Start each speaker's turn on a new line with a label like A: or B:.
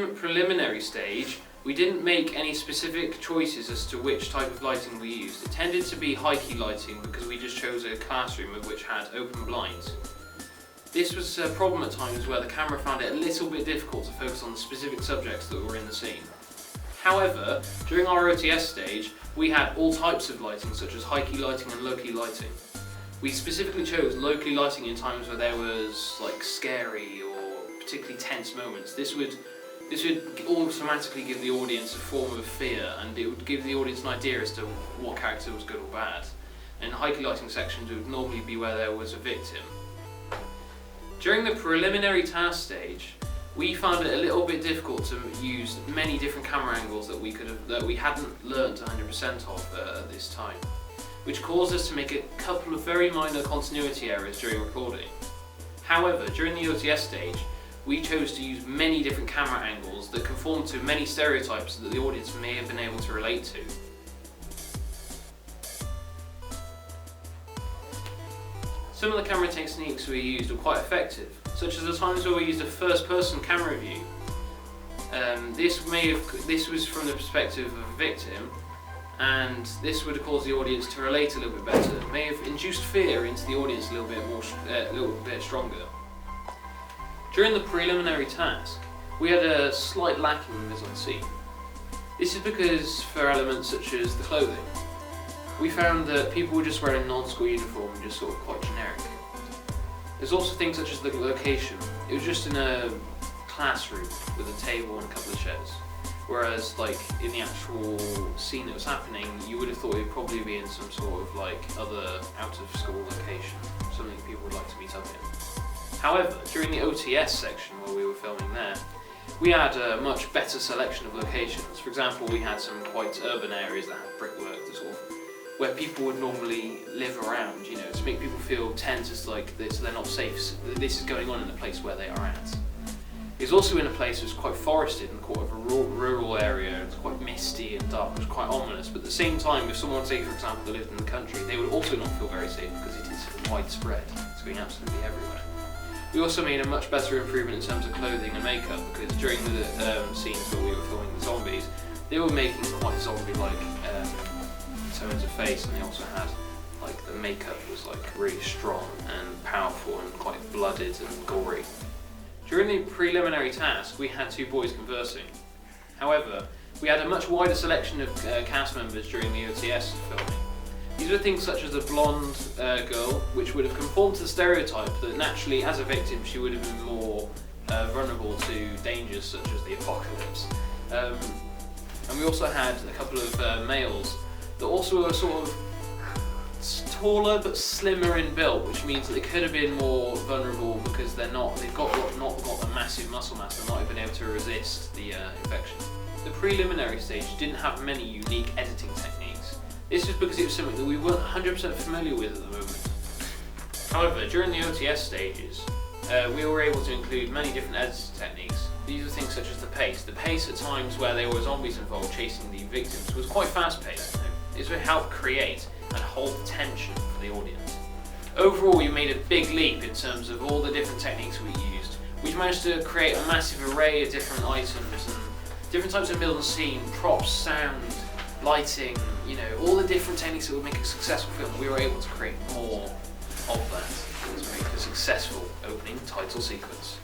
A: Preliminary stage, we didn't make any specific choices as to which type of lighting we used. It tended to be high key lighting because we just chose a classroom which had open blinds. This was a problem at times where the camera found it a little bit difficult to focus on the specific subjects that were in the scene. However, during our OTS stage, we had all types of lighting, such as high key lighting and low key lighting. We specifically chose low key lighting in times where there was like scary or particularly tense moments. This would automatically give the audience a form of fear, and it would give the audience an idea as to what character was good or bad. And high key lighting sections would normally be where there was a victim. During the preliminary task stage, we found it a little bit difficult to use many different camera angles that we hadn't learnt 100% of at this time, which caused us to make a couple of very minor continuity errors during recording. However, during the OTS stage, we chose to use many different camera angles that conform to many stereotypes that the audience may have been able to relate to. Some of the camera techniques we used were quite effective, such as the times where we used a first-person camera view. This was from the perspective of a victim, and this would have caused the audience to relate a little bit better. It may have induced fear into the audience a little bit stronger. During the preliminary task, we had a slight lack in mise-en-scene. This is because for elements such as the clothing, we found that people were just wearing a non-school uniform and just sort of quite generic. There's also things such as the location. It was just in a classroom with a table and a couple of chairs. Whereas like in the actual scene that was happening, you would have thought it would probably be in some sort of like other out of school location, something people would like to meet up in. However, during the OTS section where we were filming there, we had a much better selection of locations. For example, we had some quite urban areas that had brickwork, where people would normally live around, to make people feel tense as like this, they're not safe. So this is going on in the place where they are at. It was also in a place that was quite forested and quite of a rural area. It's quite misty and dark. It was quite ominous. But at the same time, if someone, say for example, that lived in the country, they would also not feel very safe because it is widespread. It's going absolutely everywhere. We also made a much better improvement in terms of clothing and makeup, because during the scenes where we were filming the zombies, they were making quite zombie-like tones of face, and they also had like the makeup was like really strong and powerful and quite blooded and gory. During the preliminary task, we had two boys conversing. However, we had a much wider selection of cast members during the OTS filming. These were things such as a blonde girl, which would have conformed to the stereotype that naturally, as a victim, she would have been more vulnerable to dangers such as the apocalypse. And we also had a couple of males that also were sort of taller but slimmer in build, which means that they could have been more vulnerable because they've not got a massive muscle mass. They might have been able to resist the infection. The preliminary stage didn't have many unique editing techniques. This was because it was something that we weren't 100% familiar with at the moment. However, during the OTS stages, we were able to include many different editing techniques. These are things such as the pace. The pace at times where there were zombies involved chasing the victims was quite fast-paced. This would help create and hold tension for the audience. Overall, we made a big leap in terms of all the different techniques we used. We managed to create a massive array of different items and different types of mise-en-scene, props, sound, lighting, all the different techniques that would make a successful film. We were able to create more of that to make a successful opening title sequence.